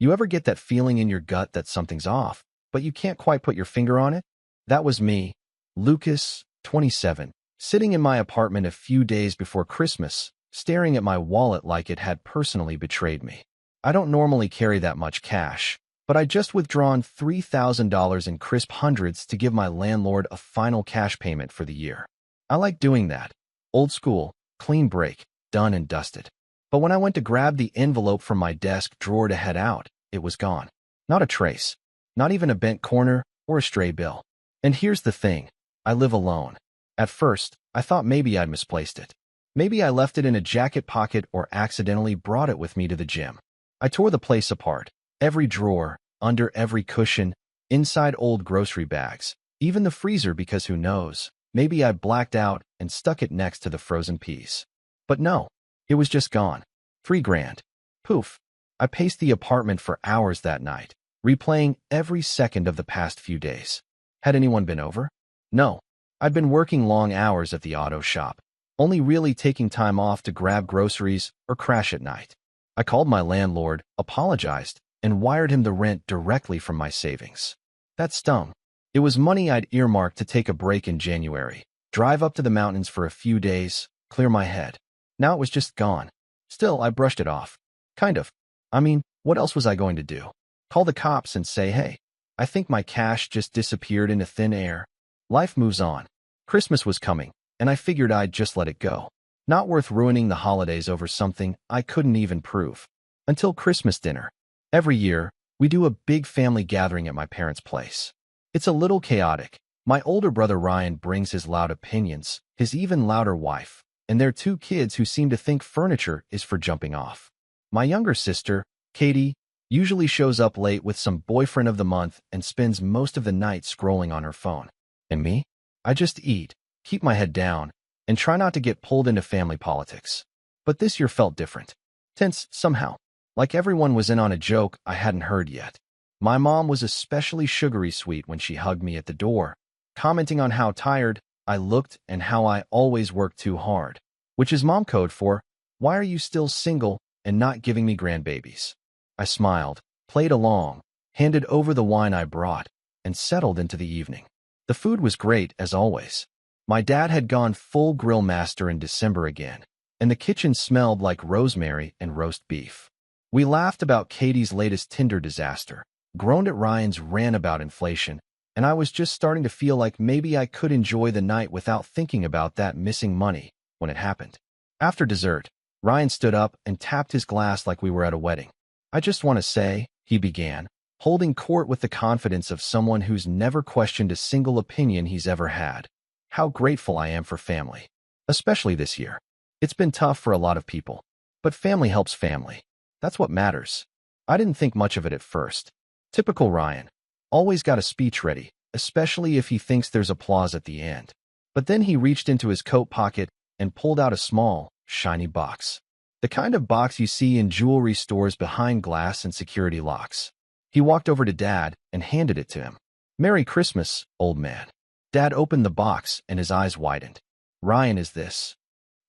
You ever get that feeling in your gut that something's off, but you can't quite put your finger on it? That was me, Lucas, 27, sitting in my apartment a few days before Christmas, staring at my wallet like it had personally betrayed me. I don't normally carry that much cash, but I'd just withdrawn $3,000 in crisp hundreds to give my landlord a final cash payment for the year. I like doing that. Old school, clean break, done and dusted. But when I went to grab the envelope from my desk drawer to head out, it was gone. Not a trace. Not even a bent corner or a stray bill. And here's the thing. I live alone. At first, I thought maybe I'd misplaced it. Maybe I left it in a jacket pocket or accidentally brought it with me to the gym. I tore the place apart. Every drawer, under every cushion, inside old grocery bags, even the freezer because who knows, maybe I blacked out and stuck it next to the frozen peas. But no, it was just gone. $3,000. Poof. I paced the apartment for hours that night, replaying every second of the past few days. Had anyone been over? No. I'd been working long hours at the auto shop, only really taking time off to grab groceries or crash at night. I called my landlord, apologized, and wired him the rent directly from my savings. That stung. It was money I'd earmarked to take a break in January, drive up to the mountains for a few days, clear my head. Now it was just gone. Still, I brushed it off. Kind of. I mean, what else was I going to do? Call the cops and say, hey, I think my cash just disappeared into thin air. Life moves on. Christmas was coming, and I figured I'd just let it go. Not worth ruining the holidays over something I couldn't even prove. Until Christmas dinner. Every year, we do a big family gathering at my parents' place. It's a little chaotic. My older brother Ryan brings his loud opinions, his even louder wife, and their 2 kids who seem to think furniture is for jumping off. My younger sister, Katie, usually shows up late with some boyfriend of the month and spends most of the night scrolling on her phone. And me? I just eat, keep my head down, and try not to get pulled into family politics. But this year felt different. Tense, somehow. Like everyone was in on a joke I hadn't heard yet. My mom was especially sugary sweet when she hugged me at the door, commenting on how tired I looked and how I always worked too hard, which is mom code for, why are you still single and not giving me grandbabies? I smiled, played along, handed over the wine I brought, and settled into the evening. The food was great, as always. My dad had gone full grill master in December again, and the kitchen smelled like rosemary and roast beef. We laughed about Katie's latest Tinder disaster, groaned at Ryan's rant about inflation, and I was just starting to feel like maybe I could enjoy the night without thinking about that missing money when it happened. After dessert, Ryan stood up and tapped his glass like we were at a wedding. I just want to say, he began, holding court with the confidence of someone who's never questioned a single opinion he's ever had, how grateful I am for family, especially this year. It's been tough for a lot of people, but family helps family. That's what matters. I didn't think much of it at first. Typical Ryan. Always got a speech ready, especially if he thinks there's applause at the end. But then he reached into his coat pocket and pulled out a small, shiny box. The kind of box you see in jewelry stores behind glass and security locks. He walked over to Dad and handed it to him. Merry Christmas, old man. Dad opened the box and his eyes widened. Ryan, is this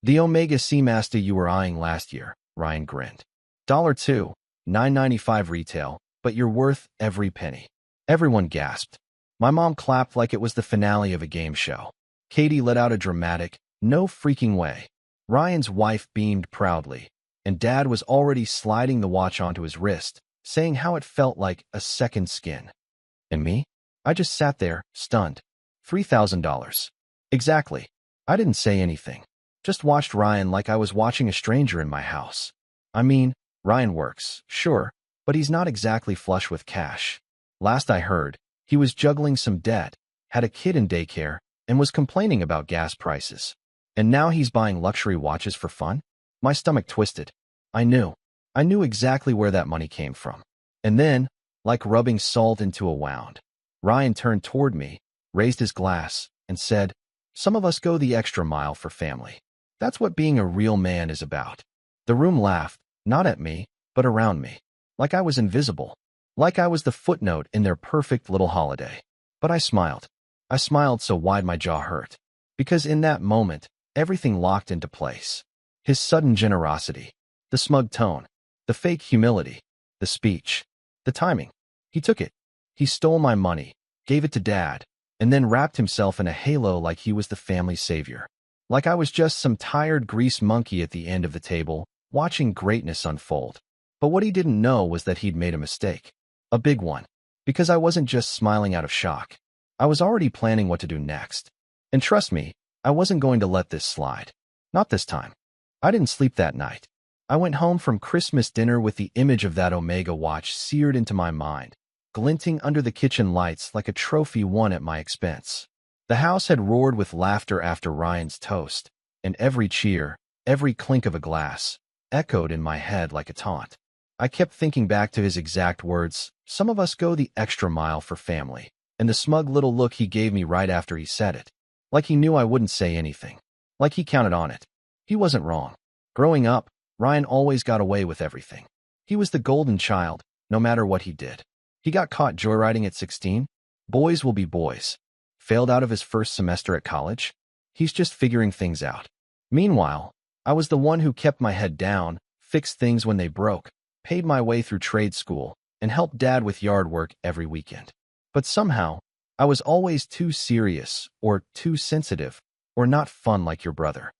the Omega Seamaster you were eyeing last year? Ryan grinned. $2, $9.95 retail, but you're worth every penny. Everyone gasped. My mom clapped like it was the finale of a game show. Katie let out a dramatic, no freaking way. Ryan's wife beamed proudly, and Dad was already sliding the watch onto his wrist, saying how it felt like a second skin. And me? I just sat there, stunned. $3,000. Exactly. I didn't say anything. Just watched Ryan like I was watching a stranger in my house. I mean, Ryan works, sure, but he's not exactly flush with cash. Last I heard, he was juggling some debt, had a kid in daycare, and was complaining about gas prices. And now he's buying luxury watches for fun? My stomach twisted. I knew exactly where that money came from. And then, like rubbing salt into a wound, Ryan turned toward me, raised his glass, and said, some of us go the extra mile for family. That's what being a real man is about. The room laughed, not at me, but around me. Like I was invisible. Like I was the footnote in their perfect little holiday. But I smiled. I smiled so wide my jaw hurt. Because in that moment, everything locked into place. His sudden generosity, the smug tone, the fake humility, the speech. The timing. He took it. He stole my money, gave it to Dad, and then wrapped himself in a halo like he was the family savior. Like I was just some tired grease monkey at the end of the table, watching greatness unfold. But what he didn't know was that he'd made a mistake. A big one. Because I wasn't just smiling out of shock. I was already planning what to do next. And trust me, I wasn't going to let this slide. Not this time. I didn't sleep that night. I went home from Christmas dinner with the image of that Omega watch seared into my mind, glinting under the kitchen lights like a trophy won at my expense. The house had roared with laughter after Ryan's toast, and every cheer, every clink of a glass, echoed in my head like a taunt. I kept thinking back to his exact words, "Some of us go the extra mile for family," and the smug little look he gave me right after he said it. Like he knew I wouldn't say anything. Like he counted on it. He wasn't wrong. Growing up, Ryan always got away with everything. He was the golden child, no matter what he did. He got caught joyriding at 16. Boys will be boys. Failed out of his first semester at college. He's just figuring things out. Meanwhile, I was the one who kept my head down, fixed things when they broke, paid my way through trade school, and helped Dad with yard work every weekend. But somehow, I was always too serious, or too sensitive, or not fun like your brother.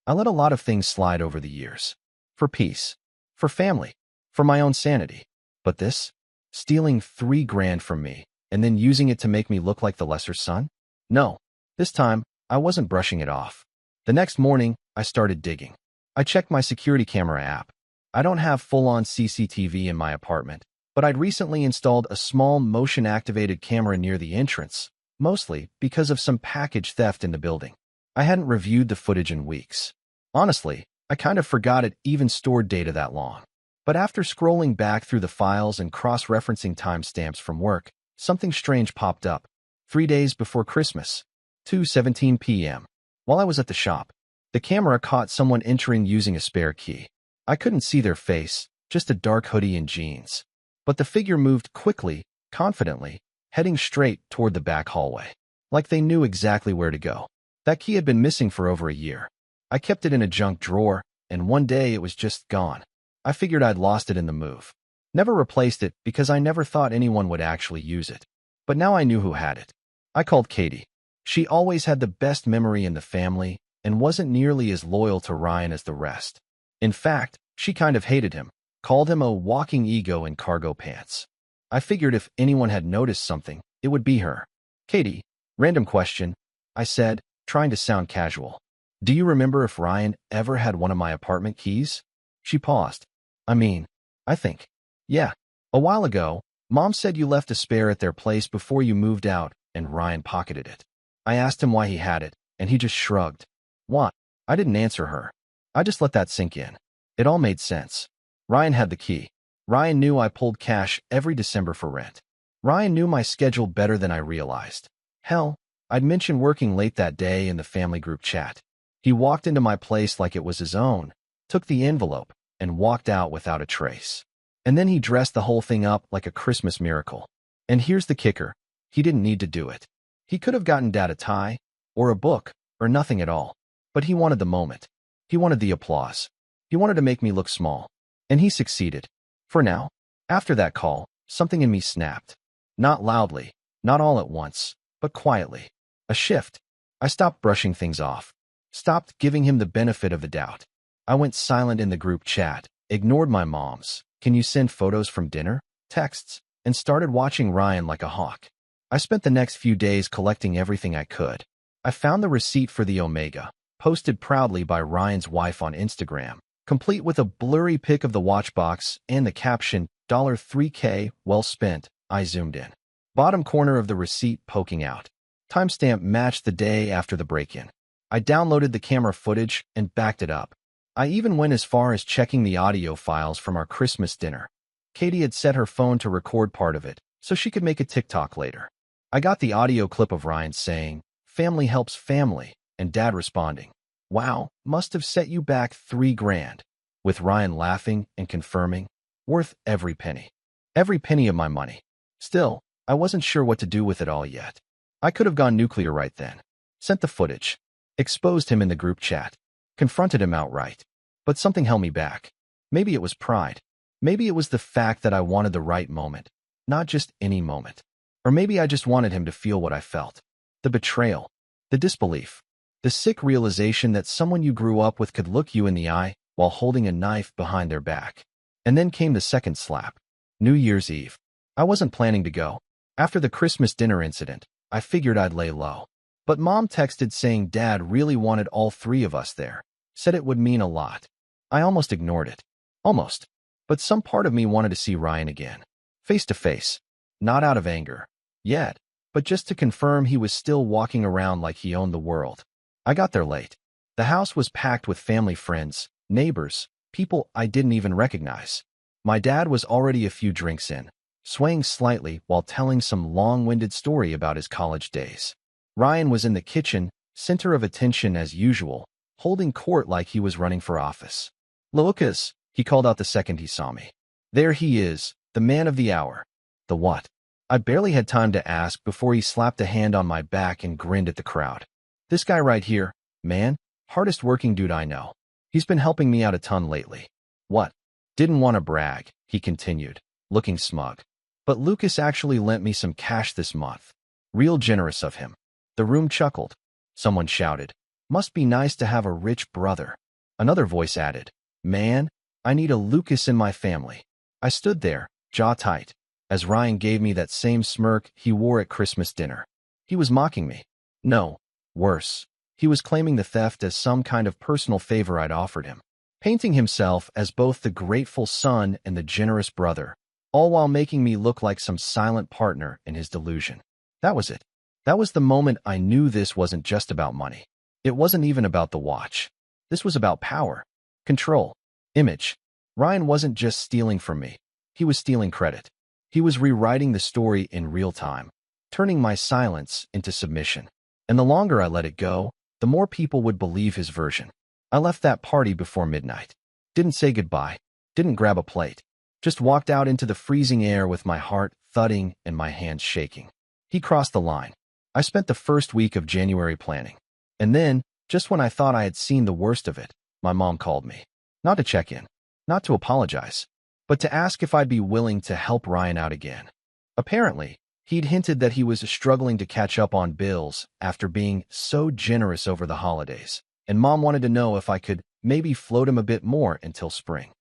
I let a lot of things slide over the years. For peace. For family. For my own sanity. But this? Stealing $3,000 from me, and then using it to make me look like the lesser son? No. This time, I wasn't brushing it off. The next morning, I started digging. I checked my security camera app. I don't have full-on CCTV in my apartment, but I'd recently installed a small motion-activated camera near the entrance, mostly because of some package theft in the building. I hadn't reviewed the footage in weeks. Honestly, I kind of forgot it even stored data that long. But after scrolling back through the files and cross-referencing timestamps from work, something strange popped up. 3 days before Christmas, 2:17 p.m. While I was at the shop, the camera caught someone entering using a spare key. I couldn't see their face, just a dark hoodie and jeans. But the figure moved quickly, confidently, heading straight toward the back hallway. Like they knew exactly where to go. That key had been missing for over a year. I kept it in a junk drawer, and one day it was just gone. I figured I'd lost it in the move. Never replaced it because I never thought anyone would actually use it. But now I knew who had it. I called Katie. She always had the best memory in the family and wasn't nearly as loyal to Ryan as the rest. In fact, she kind of hated him, called him a walking ego in cargo pants. I figured if anyone had noticed something, it would be her. "Katie, random question," I said, trying to sound casual. "Do you remember if Ryan ever had one of my apartment keys?" She paused. I think. "Yeah. A while ago, Mom said you left a spare at their place before you moved out, and Ryan pocketed it." I asked him why he had it, and he just shrugged. What? I didn't answer her. I just let that sink in. It all made sense. Ryan had the key. Ryan knew I pulled cash every December for rent. Ryan knew my schedule better than I realized. Hell, I'd mentioned working late that day in the family group chat. He walked into my place like it was his own, took the envelope, and walked out without a trace. And then he dressed the whole thing up like a Christmas miracle. And here's the kicker. He didn't need to do it. He could have gotten Dad a tie, or a book, or nothing at all. But he wanted the moment. He wanted the applause. He wanted to make me look small. And he succeeded. For now. After that call, something in me snapped. Not loudly, not all at once, but quietly. A shift. I stopped brushing things off. Stopped giving him the benefit of the doubt. I went silent in the group chat, ignored my mom's "Can you send photos from dinner?" texts, and started watching Ryan like a hawk. I spent the next few days collecting everything I could. I found the receipt for the Omega, posted proudly by Ryan's wife on Instagram, complete with a blurry pic of the watch box and the caption, $3K, well spent. I zoomed in. Bottom corner of the receipt poking out. Timestamp matched the day after the break-in. I downloaded the camera footage and backed it up. I even went as far as checking the audio files from our Christmas dinner. Katie had set her phone to record part of it, so she could make a TikTok later. I got the audio clip of Ryan saying, "Family helps family," and Dad responding, "Wow, must have set you back $3,000," with Ryan laughing and confirming, "Worth every penny. Every penny of my money." Still, I wasn't sure what to do with it all yet. I could have gone nuclear right then. Sent the footage. Exposed him in the group chat. Confronted him outright. But something held me back. Maybe it was pride. Maybe it was the fact that I wanted the right moment, not just any moment. Or maybe I just wanted him to feel what I felt. The betrayal, the disbelief, the sick realization that someone you grew up with could look you in the eye while holding a knife behind their back. And then came the second slap. New Year's Eve. I wasn't planning to go. After the Christmas dinner incident, I figured I'd lay low. But Mom texted saying Dad really wanted all three of us there. Said it would mean a lot. I almost ignored it. Almost. But some part of me wanted to see Ryan again. Face to face. Not out of anger. Yet. But just to confirm he was still walking around like he owned the world. I got there late. The house was packed with family friends, neighbors, people I didn't even recognize. My dad was already a few drinks in, swaying slightly while telling some long-winded story about his college days. Ryan was in the kitchen, center of attention as usual, holding court like he was running for office. "Lucas," he called out the second he saw me. "There he is, the man of the hour." The what? I barely had time to ask before he slapped a hand on my back and grinned at the crowd. "This guy right here, man, hardest working dude I know. He's been helping me out a ton lately." "What?" "Didn't want to brag," he continued, looking smug. "But Lucas actually lent me some cash this month. Real generous of him." The room chuckled. Someone shouted, "Must be nice to have a rich brother." Another voice added, "Man, I need a Lucas in my family." I stood there, jaw tight, as Ryan gave me that same smirk he wore at Christmas dinner. He was mocking me. No, worse. He was claiming the theft as some kind of personal favor I'd offered him, painting himself as both the grateful son and the generous brother, all while making me look like some silent partner in his delusion. That was it. That was the moment I knew this wasn't just about money. It wasn't even about the watch. This was about power, control, image. Ryan wasn't just stealing from me. He was stealing credit. He was rewriting the story in real time, turning my silence into submission. And the longer I let it go, the more people would believe his version. I left that party before midnight. Didn't say goodbye. Didn't grab a plate. Just walked out into the freezing air with my heart thudding and my hands shaking. He crossed the line. I spent the first week of January planning. And then, just when I thought I had seen the worst of it, my mom called me. Not to check in. Not to apologize. But to ask if I'd be willing to help Ryan out again. Apparently, he'd hinted that he was struggling to catch up on bills after being so generous over the holidays, and Mom wanted to know if I could maybe float him a bit more until spring.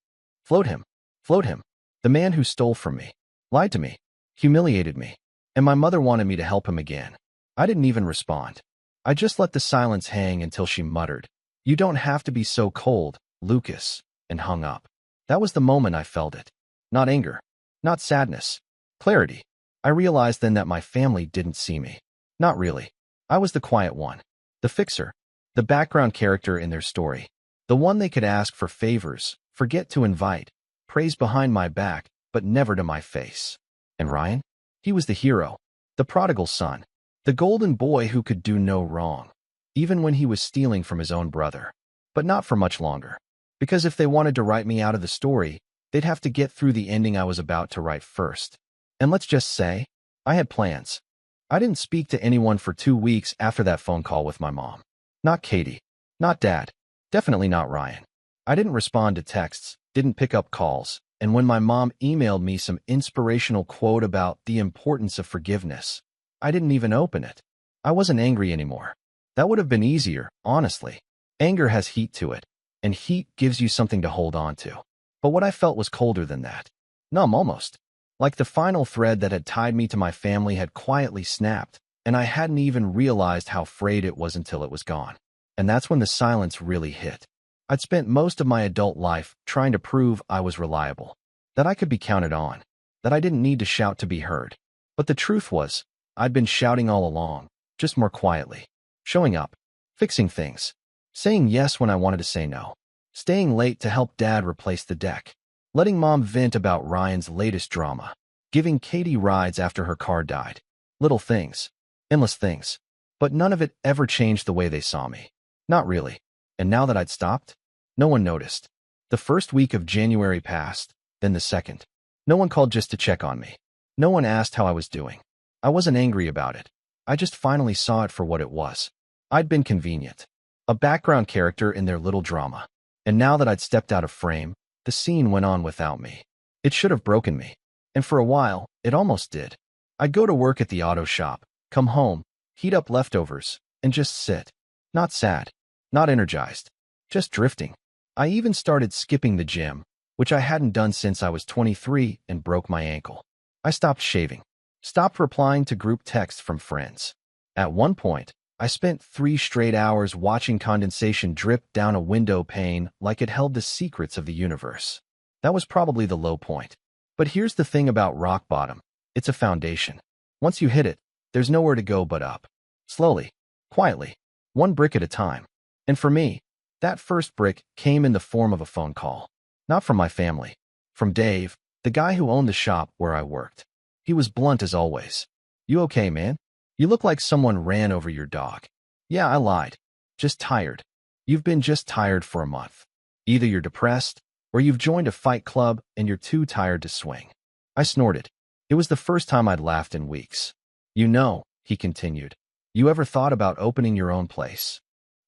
Float him. Float him. The man who stole from me, lied to me, humiliated me, and my mother wanted me to help him again. I didn't even respond. I just let the silence hang until she muttered, "You don't have to be so cold, Lucas," and hung up. That was the moment I felt it. Not anger. Not sadness. Clarity. I realized then that my family didn't see me. Not really. I was the quiet one. The fixer. The background character in their story. The one they could ask for favors, forget to invite, praise behind my back, but never to my face. And Ryan? He was the hero. The prodigal son. The golden boy who could do no wrong. Even when he was stealing from his own brother. But not for much longer. Because if they wanted to write me out of the story, they'd have to get through the ending I was about to write first. And let's just say, I had plans. I didn't speak to anyone for 2 weeks after that phone call with my mom. Not Katie. Not Dad. Definitely not Ryan. I didn't respond to texts, didn't pick up calls, and when my mom emailed me some inspirational quote about the importance of forgiveness, I didn't even open it. I wasn't angry anymore. That would have been easier, honestly. Anger has heat to it. And heat gives you something to hold on to. But what I felt was colder than that. Numb almost. Like the final thread that had tied me to my family had quietly snapped, and I hadn't even realized how frayed it was until it was gone. And that's when the silence really hit. I'd spent most of my adult life trying to prove I was reliable, that I could be counted on, that I didn't need to shout to be heard. But the truth was, I'd been shouting all along, just more quietly. Showing up, fixing things, saying yes when I wanted to say no, staying late to help Dad replace the deck, letting Mom vent about Ryan's latest drama, giving Katie rides after her car died. Little things, endless things, but none of it ever changed the way they saw me. Not really. And now that I'd stopped, no one noticed. The first week of January passed, then the second. No one called just to check on me. No one asked how I was doing. I wasn't angry about it. I just finally saw it for what it was. I'd been convenient. A background character in their little drama. And now that I'd stepped out of frame, the scene went on without me. It should have broken me. And for a while, it almost did. I'd go to work at the auto shop, come home, heat up leftovers, and just sit. Not sad, not energized, just drifting. I even started skipping the gym, which I hadn't done since I was 23 and broke my ankle. I stopped shaving, stopped replying to group texts from friends. At one point, I spent 3 straight hours watching condensation drip down a window pane like it held the secrets of the universe. That was probably the low point. But here's the thing about rock bottom. It's a foundation. Once you hit it, there's nowhere to go but up. Slowly, quietly, one brick at a time. And for me, that first brick came in the form of a phone call. Not from my family. From Dave, the guy who owned the shop where I worked. He was blunt as always. "You okay, man? You look like someone ran over your dog." "Yeah, I lied. Just tired." "You've been just tired for a month. Either you're depressed, or you've joined a fight club and you're too tired to swing." I snorted. It was the first time I'd laughed in weeks. "You know," he continued, "you ever thought about opening your own place?"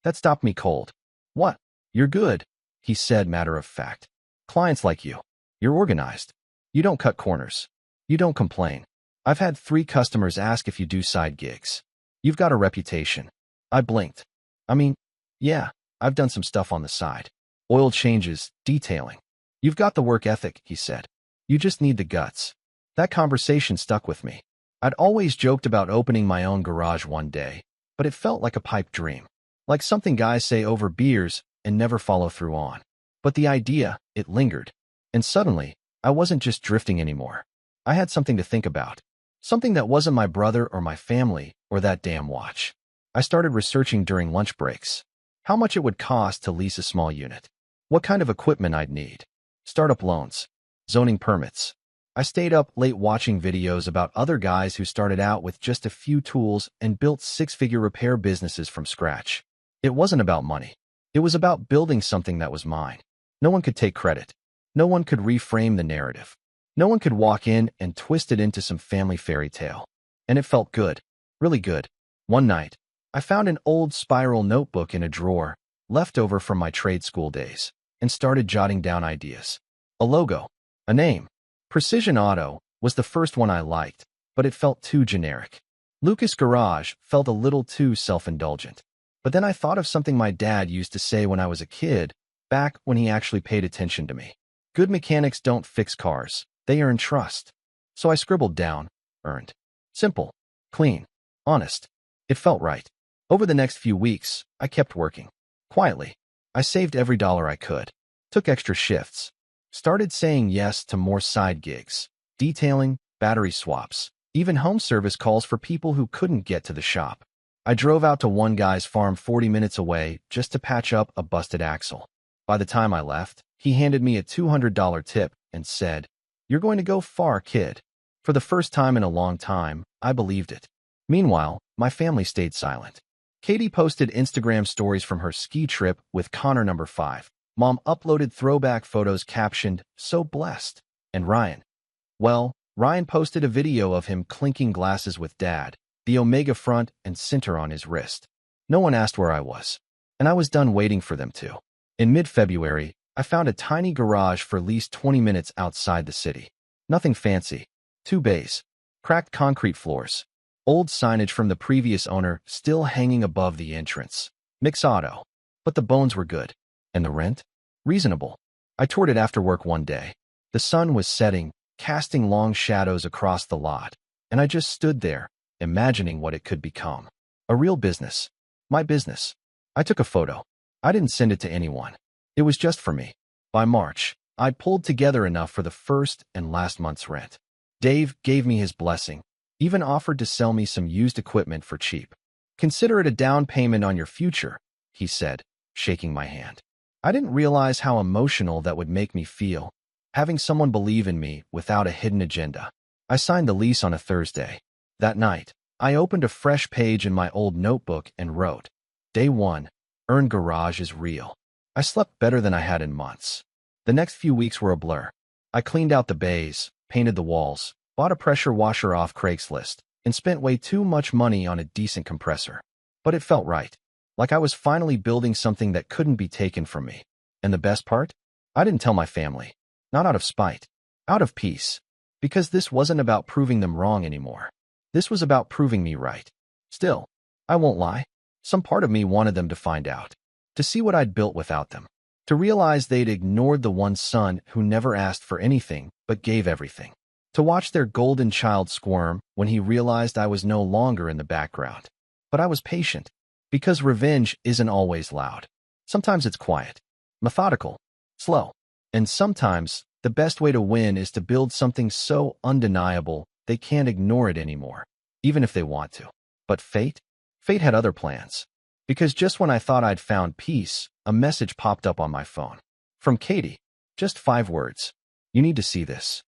That stopped me cold. "What? You're good," he said, matter of fact. "Clients like you. You're organized. You don't cut corners. You don't complain. I've had 3 customers ask if you do side gigs. You've got a reputation." I blinked. "I mean, yeah, I've done some stuff on the side. Oil changes, detailing." "You've got the work ethic," he said. "You just need the guts." That conversation stuck with me. I'd always joked about opening my own garage one day, but it felt like a pipe dream. Like something guys say over beers and never follow through on. But the idea, it lingered. And suddenly, I wasn't just drifting anymore. I had something to think about. Something that wasn't my brother or my family or that damn watch. I started researching during lunch breaks. How much it would cost to lease a small unit. What kind of equipment I'd need. Startup loans. Zoning permits. I stayed up late watching videos about other guys who started out with just a few tools and built 6-figure repair businesses from scratch. It wasn't about money. It was about building something that was mine. No one could take credit. No one could reframe the narrative. No one could walk in and twist it into some family fairy tale. And it felt good. Really good. One night, I found an old spiral notebook in a drawer, left over from my trade school days, and started jotting down ideas. A logo. A name. Precision Auto was the first one I liked, but it felt too generic. Lucas Garage felt a little too self-indulgent. But then I thought of something my dad used to say when I was a kid, back when he actually paid attention to me. Good mechanics don't fix cars. They earn trust. So I scribbled down, earned. Simple. Clean. Honest. It felt right. Over the next few weeks, I kept working. Quietly. I saved every dollar I could. Took extra shifts. Started saying yes to more side gigs. Detailing, battery swaps, even home service calls for people who couldn't get to the shop. I drove out to one guy's farm 40 minutes away just to patch up a busted axle. By the time I left, he handed me a $200 tip and said, "You're going to go far, kid." For the first time in a long time, I believed it. Meanwhile, my family stayed silent. Katie posted Instagram stories from her ski trip with Connor number 5. Mom uploaded throwback photos captioned, "So blessed." And Ryan posted a video of him clinking glasses with Dad, the Omega front and center on his wrist. No one asked where I was, and I was done waiting for them to. In mid-February, I found a tiny garage for lease 20 minutes outside the city. Nothing fancy. 2 bays. Cracked concrete floors. Old signage from the previous owner still hanging above the entrance. Mix auto. But the bones were good. And the rent? Reasonable. I toured it after work one day. The sun was setting, casting long shadows across the lot, and I just stood there, imagining what it could become. A real business. My business. I took a photo. I didn't send it to anyone. It was just for me. By March, I pulled together enough for the first and last month's rent. Dave gave me his blessing, even offered to sell me some used equipment for cheap. "Consider it a down payment on your future," he said, shaking my hand. I didn't realize how emotional that would make me feel, having someone believe in me without a hidden agenda. I signed the lease on a Thursday. That night, I opened a fresh page in my old notebook and wrote, "Day 1, Earn Garage is real." I slept better than I had in months. The next few weeks were a blur. I cleaned out the bays, painted the walls, bought a pressure washer off Craigslist, and spent way too much money on a decent compressor. But it felt right. Like I was finally building something that couldn't be taken from me. And the best part? I didn't tell my family. Not out of spite. Out of peace. Because this wasn't about proving them wrong anymore. This was about proving me right. Still, I won't lie. Some part of me wanted them to find out. To see what I'd built without them. To realize they'd ignored the one son who never asked for anything but gave everything. To watch their golden child squirm when he realized I was no longer in the background. But I was patient. Because revenge isn't always loud. Sometimes it's quiet, methodical, slow. And sometimes, the best way to win is to build something so undeniable they can't ignore it anymore, even if they want to. But fate? Fate had other plans. Because just when I thought I'd found peace, a message popped up on my phone. From Katie. Just 5 words. You need to see this.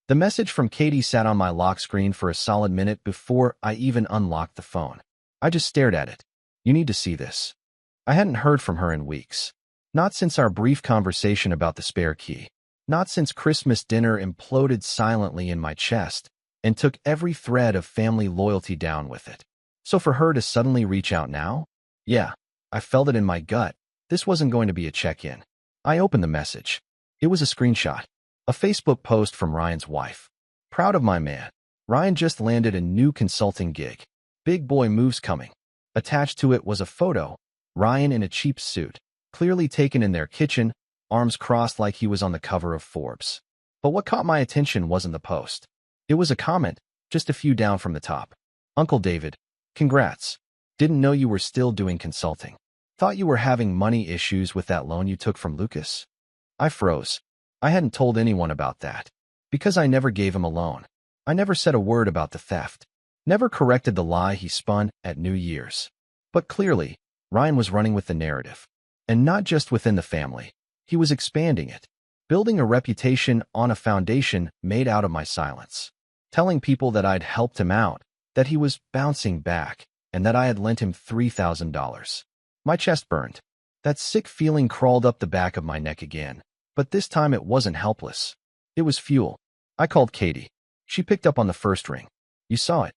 The message from Katie sat on my lock screen for a solid minute before I even unlocked the phone. I just stared at it. You need to see this. I hadn't heard from her in weeks. Not since our brief conversation about the spare key. Not since Christmas dinner imploded silently in my chest and took every thread of family loyalty down with it. So for her to suddenly reach out now? Yeah, I felt it in my gut. This wasn't going to be a check-in. I opened the message. It was a screenshot. A Facebook post from Ryan's wife. Proud of my man. Ryan just landed a new consulting gig. Big boy moves coming. Attached to it was a photo. Ryan in a cheap suit. Clearly taken in their kitchen, arms crossed like he was on the cover of Forbes. But what caught my attention wasn't the post. It was a comment, just a few down from the top. Uncle David, congrats. Didn't know you were still doing consulting. Thought you were having money issues with that loan you took from Lucas. I froze. I hadn't told anyone about that. Because I never gave him a loan. I never said a word about the theft. Never corrected the lie he spun at New Year's. But clearly, Ryan was running with the narrative. And not just within the family. He was expanding it. Building a reputation on a foundation made out of my silence. Telling people that I'd helped him out, that he was bouncing back, and that I had lent him $3,000. My chest burned. That sick feeling crawled up the back of my neck again. But this time it wasn't helpless. It was fuel. I called Katie. She picked up on the first ring. You saw it.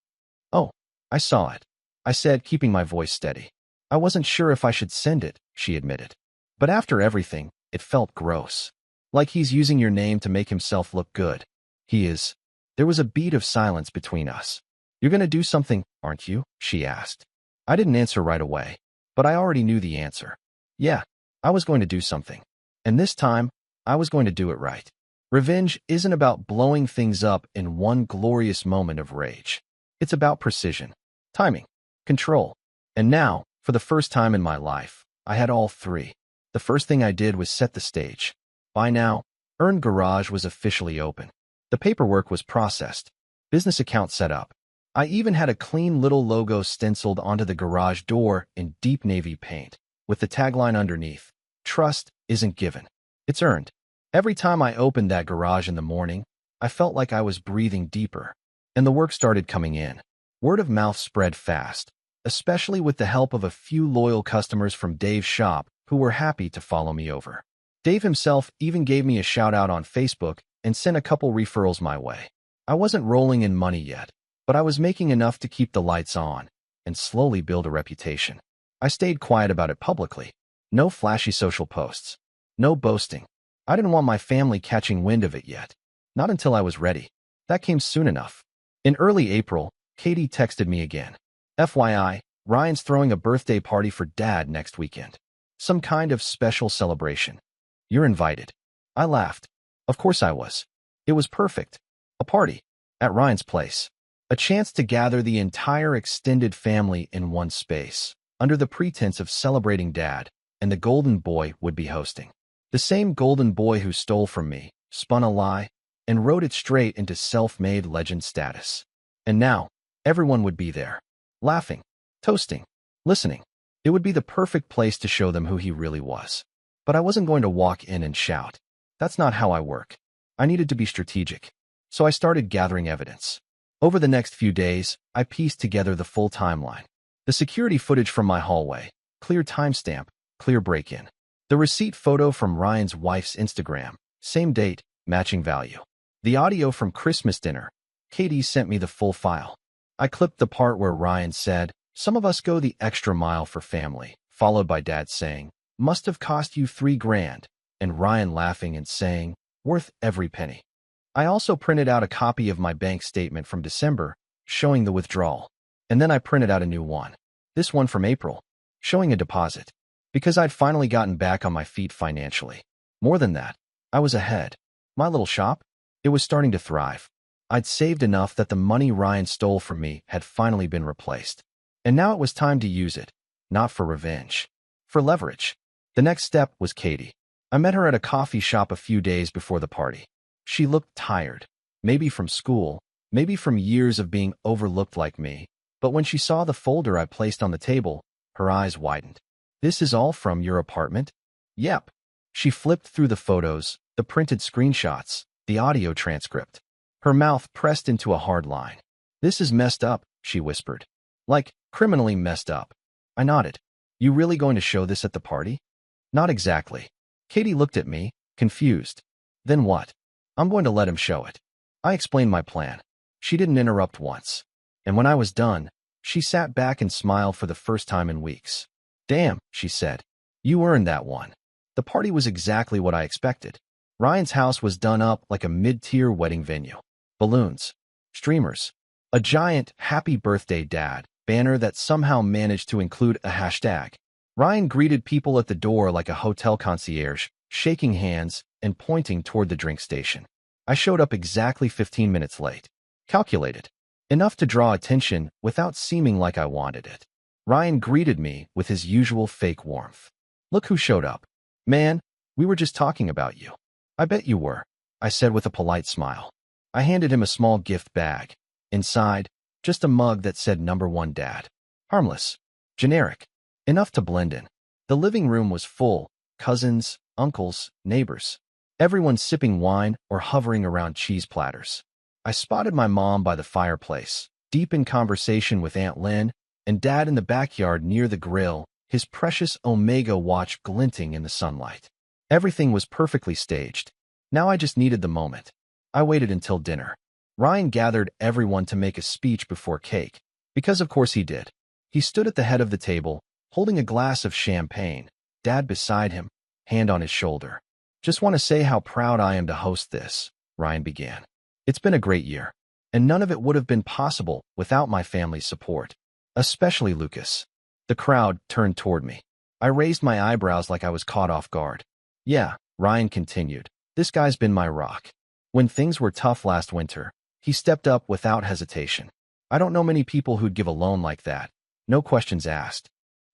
Oh, I saw it. I said, keeping my voice steady. I wasn't sure if I should send it, she admitted. But after everything, it felt gross. Like he's using your name to make himself look good. He is. There was a beat of silence between us. You're gonna do something, aren't you? She asked. I didn't answer right away, but I already knew the answer. Yeah, I was going to do something. And this time, I was going to do it right. Revenge isn't about blowing things up in one glorious moment of rage. It's about precision, timing, control. And now, for the first time in my life, I had all 3. The first thing I did was set the stage. By now, Earned Garage was officially open. The paperwork was processed. Business account set up. I even had a clean little logo stenciled onto the garage door in deep navy paint, with the tagline underneath, "Trust isn't given. It's earned." Every time I opened that garage in the morning, I felt like I was breathing deeper. And the work started coming in. Word of mouth spread fast, especially with the help of a few loyal customers from Dave's shop who were happy to follow me over. Dave himself even gave me a shout out on Facebook and sent a couple referrals my way. I wasn't rolling in money yet, but I was making enough to keep the lights on and slowly build a reputation. I stayed quiet about it publicly. No flashy social posts. No boasting. I didn't want my family catching wind of it yet. Not until I was ready. That came soon enough. In early April, Katie texted me again. FYI, Ryan's throwing a birthday party for Dad next weekend. Some kind of special celebration. You're invited. I laughed. Of course I was. It was perfect. A party. At Ryan's place. A chance to gather the entire extended family in one space, under the pretense of celebrating Dad, and the golden boy would be hosting. The same golden boy who stole from me, spun a lie, and rode it straight into self-made legend status. And now, everyone would be there. Laughing, toasting, listening. It would be the perfect place to show them who he really was. But I wasn't going to walk in and shout. That's not how I work. I needed to be strategic. So I started gathering evidence. Over the next few days, I pieced together the full timeline. The security footage from my hallway, clear timestamp, clear break-in. The receipt photo from Ryan's wife's Instagram, same date, matching value. The audio from Christmas dinner. Katie sent me the full file. I clipped the part where Ryan said, "Some of us go the extra mile for family," followed by Dad saying, "Must have cost you $3,000," and Ryan laughing and saying, "Worth every penny." I also printed out a copy of my bank statement from December, showing the withdrawal. And then I printed out a new one. This one from April, showing a deposit. Because I'd finally gotten back on my feet financially. More than that, I was ahead. My little shop? It was starting to thrive. I'd saved enough that the money Ryan stole from me had finally been replaced. And now it was time to use it. Not for revenge. For leverage. The next step was Katie. I met her at a coffee shop a few days before the party. She looked tired. Maybe from school, maybe from years of being overlooked like me. But when she saw the folder I placed on the table, her eyes widened. "This is all from your apartment?" "Yep." She flipped through the photos, the printed screenshots, the audio transcript. Her mouth pressed into a hard line. "This is messed up," she whispered. "Like, criminally messed up." I nodded. "You really going to show this at the party?" "Not exactly." Katie looked at me, confused. "Then what?" "I'm going to let him show it." I explained my plan. She didn't interrupt once. And when I was done, she sat back and smiled for the first time in weeks. "Damn," she said. "You earned that one." The party was exactly what I expected. Ryan's house was done up like a mid-tier wedding venue. Balloons, streamers, a giant "Happy Birthday, Dad" banner that somehow managed to include a hashtag. Ryan greeted people at the door like a hotel concierge, shaking hands and pointing toward the drink station. I showed up exactly 15 minutes late. Calculated. Enough to draw attention without seeming like I wanted it. Ryan greeted me with his usual fake warmth. "Look who showed up. Man, we were just talking about you." "I bet you were," I said with a polite smile. I handed him a small gift bag. Inside, just a mug that said #1 Dad. Harmless. Generic. Enough to blend in. The living room was full. Cousins, uncles, neighbors. Everyone sipping wine or hovering around cheese platters. I spotted my mom by the fireplace, deep in conversation with Aunt Lynn, and Dad in the backyard near the grill, his precious Omega watch glinting in the sunlight. Everything was perfectly staged. Now I just needed the moment. I waited until dinner. Ryan gathered everyone to make a speech before cake, because of course he did. He stood at the head of the table, holding a glass of champagne, Dad beside him, hand on his shoulder. "Just want to say how proud I am to host this," Ryan began. "It's been a great year, and none of it would have been possible without my family's support. Especially Lucas." The crowd turned toward me. I raised my eyebrows like I was caught off guard. "Yeah," Ryan continued, "this guy's been my rock. When things were tough last winter, he stepped up without hesitation. I don't know many people who'd give a loan like that. No questions asked."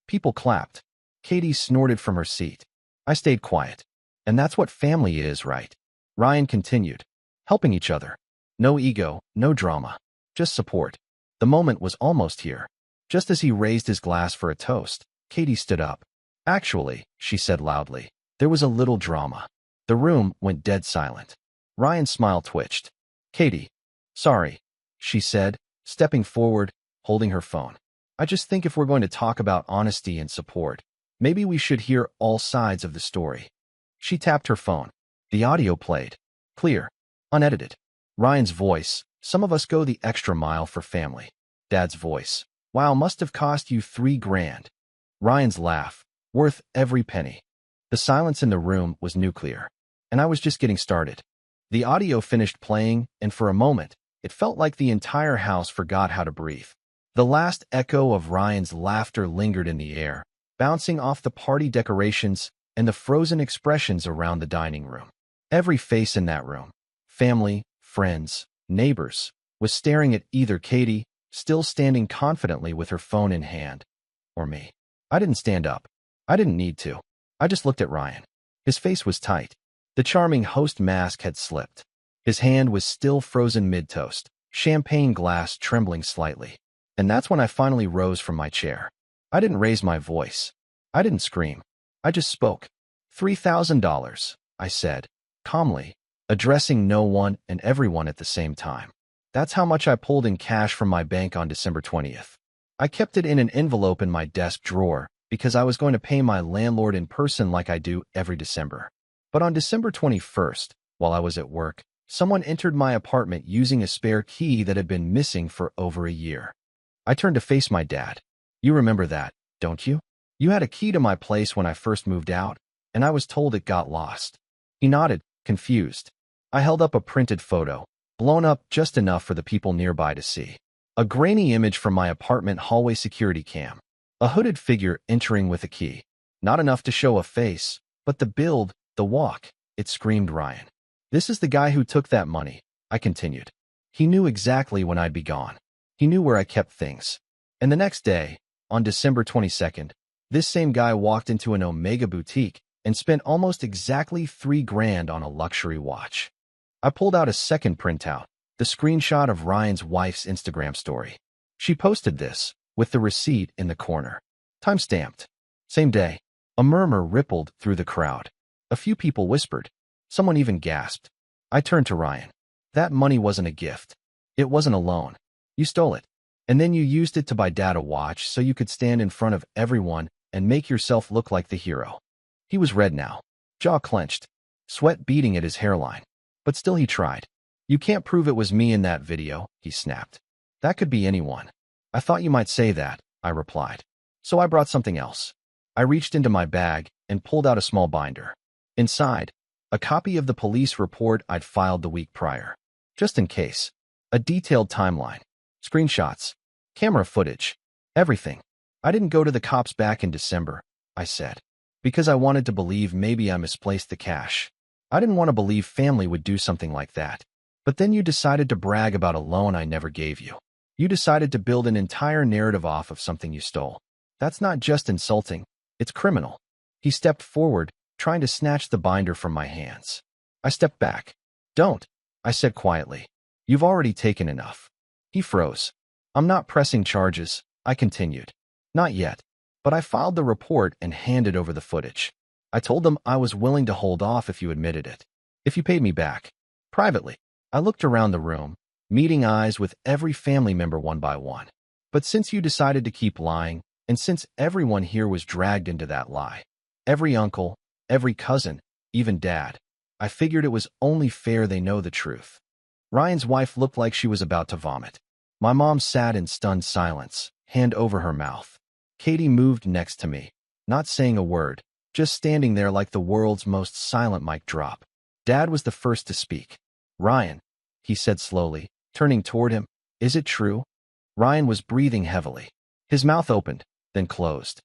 People clapped. Katie snorted from her seat. I stayed quiet. "And that's what family is, right?" Ryan continued. "Helping each other. No ego, no drama. Just support." The moment was almost here. Just as he raised his glass for a toast, Katie stood up. "Actually," she said loudly, "there was a little drama." The room went dead silent. Ryan's smile twitched. "Katie, sorry," she said, stepping forward, holding her phone. "I just think if we're going to talk about honesty and support, maybe we should hear all sides of the story." She tapped her phone. The audio played. Clear. Unedited. Ryan's voice. "Some of us go the extra mile for family." Dad's voice. "Wow, must have cost you $3,000. Ryan's laugh. "Worth every penny." The silence in the room was nuclear. And I was just getting started. The audio finished playing, and for a moment, it felt like the entire house forgot how to breathe. The last echo of Ryan's laughter lingered in the air, bouncing off the party decorations and the frozen expressions around the dining room. Every face in that room, family, friends, neighbors, was staring at either Katie, still standing confidently with her phone in hand, or me. I didn't stand up. I didn't need to. I just looked at Ryan. His face was tight. The charming host mask had slipped. His hand was still frozen mid-toast, champagne glass trembling slightly. And that's when I finally rose from my chair. I didn't raise my voice. I didn't scream. I just spoke. $3,000, I said, calmly, addressing no one and everyone at the same time. That's how much I pulled in cash from my bank on December 20th. I kept it in an envelope in my desk drawer because I was going to pay my landlord in person like I do every December. But on December 21st, while I was at work, someone entered my apartment using a spare key that had been missing for over a year. I turned to face my dad. "You remember that, don't you? You had a key to my place when I first moved out, and I was told it got lost." He nodded, confused. I held up a printed photo, blown up just enough for the people nearby to see. A grainy image from my apartment hallway security cam. A hooded figure entering with a key. Not enough to show a face, but the build, the walk. It screamed Ryan. This is the guy who took that money, I continued. He knew exactly when I'd be gone. He knew where I kept things. And the next day, on December 22nd, this same guy walked into an Omega boutique and spent almost exactly $3,000 on a luxury watch. I pulled out a second printout, the screenshot of Ryan's wife's Instagram story. She posted this, with the receipt in the corner. Time-stamped. Same day. A murmur rippled through the crowd. A few people whispered. Someone even gasped. I turned to Ryan. That money wasn't a gift. It wasn't a loan. You stole it. And then you used it to buy Dad a watch so you could stand in front of everyone and make yourself look like the hero. He was red now, jaw clenched, sweat beading at his hairline. But still he tried. You can't prove it was me in that video, he snapped. That could be anyone. I thought you might say that, I replied. So I brought something else. I reached into my bag and pulled out a small binder. Inside, a copy of the police report I'd filed the week prior. Just in case. A detailed timeline. Screenshots. Camera footage. Everything. I didn't go to the cops back in December, I said. Because I wanted to believe maybe I misplaced the cash. I didn't want to believe family would do something like that. But then you decided to brag about a loan I never gave you. You decided to build an entire narrative off of something you stole. That's not just insulting. It's criminal. He stepped forward, trying to snatch the binder from my hands. I stepped back. Don't, I said quietly. You've already taken enough. He froze. I'm not pressing charges, I continued. Not yet. But I filed the report and handed over the footage. I told them I was willing to hold off if you admitted it. If you paid me back. Privately. I looked around the room, meeting eyes with every family member one by one. But since you decided to keep lying, and since everyone here was dragged into that lie, every uncle, every cousin, even Dad, I figured it was only fair they know the truth. Ryan's wife looked like she was about to vomit. My mom sat in stunned silence, hand over her mouth. Katie moved next to me, not saying a word, just standing there like the world's most silent mic drop. Dad was the first to speak. Ryan, he said slowly, turning toward him, is it true? Ryan was breathing heavily. His mouth opened, then closed.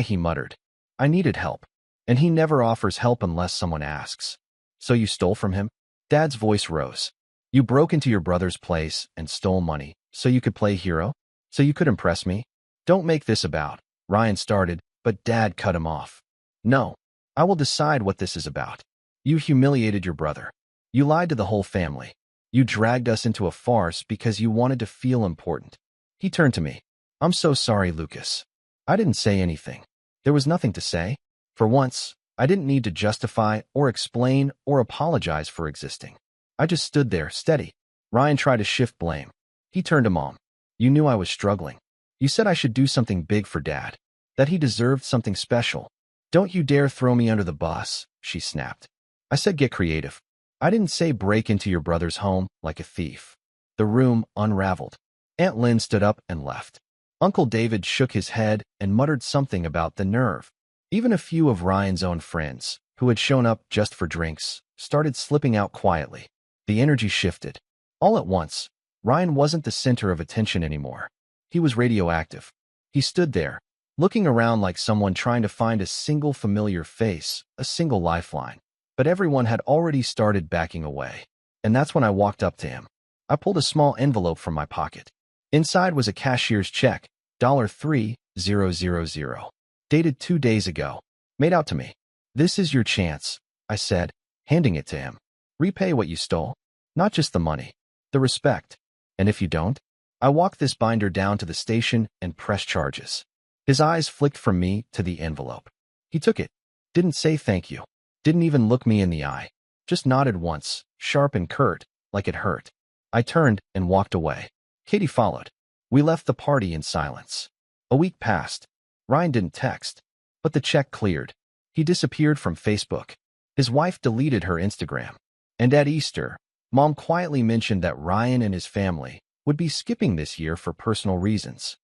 He muttered. I needed help. And he never offers help unless someone asks. So you stole from him? Dad's voice rose. You broke into your brother's place and stole money, so you could play hero? So you could impress me? Don't make this about, Ryan started, but Dad cut him off. No, I will decide what this is about. You humiliated your brother. You lied to the whole family. You dragged us into a farce because you wanted to feel important. He turned to me. I'm so sorry, Lucas. I didn't say anything. There was nothing to say. For once, I didn't need to justify or explain or apologize for existing. I just stood there, steady. Ryan tried to shift blame. He turned to Mom. You knew I was struggling. You said I should do something big for Dad. That he deserved something special. Don't you dare throw me under the bus, she snapped. I said get creative. I didn't say break into your brother's home like a thief. The room unraveled. Aunt Lynn stood up and left. Uncle David shook his head and muttered something about the nerve. Even a few of Ryan's own friends, who had shown up just for drinks, started slipping out quietly. The energy shifted. All at once, Ryan wasn't the center of attention anymore. He was radioactive. He stood there, looking around like someone trying to find a single familiar face, a single lifeline. But everyone had already started backing away. And that's when I walked up to him. I pulled a small envelope from my pocket. Inside was a cashier's check, $3,000, dated 2 days ago, made out to me. This is your chance, I said, handing it to him. Repay what you stole. Not just the money, the respect. And if you don't, I walked this binder down to the station and pressed charges. His eyes flicked from me to the envelope. He took it. Didn't say thank you. Didn't even look me in the eye. Just nodded once, sharp and curt, like it hurt. I turned and walked away. Katie followed. We left the party in silence. A week passed. Ryan didn't text, but the check cleared. He disappeared from Facebook. His wife deleted her Instagram. And at Easter, Mom quietly mentioned that Ryan and his family would be skipping this year for personal reasons.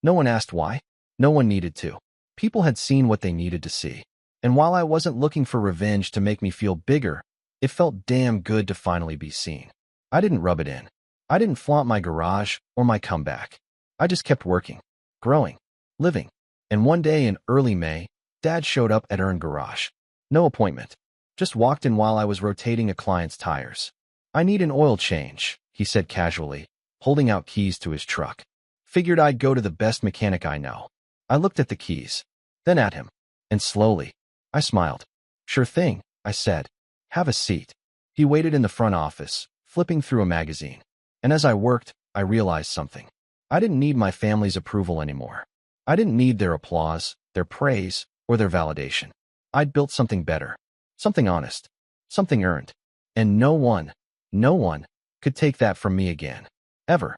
No one asked why. No one needed to. People had seen what they needed to see. And while I wasn't looking for revenge to make me feel bigger, It felt damn good to finally be seen. I didn't rub it in. I didn't flaunt my garage or my comeback. I just kept working, growing, living. And one day in early May, Dad showed up at Earn Garage. No appointment. Just walked in while I was rotating a client's tires. "I need an oil change," he said casually, holding out keys to his truck. Figured I'd go to the best mechanic I know. I looked at the keys, then at him, and slowly, I smiled. "Sure thing," I said. "Have a seat." He waited in the front office, flipping through a magazine. And as I worked, I realized something. I didn't need my family's approval anymore. I didn't need their applause, their praise, or their validation. I'd built something better, something honest, something earned. And no one could take that from me again. Ever.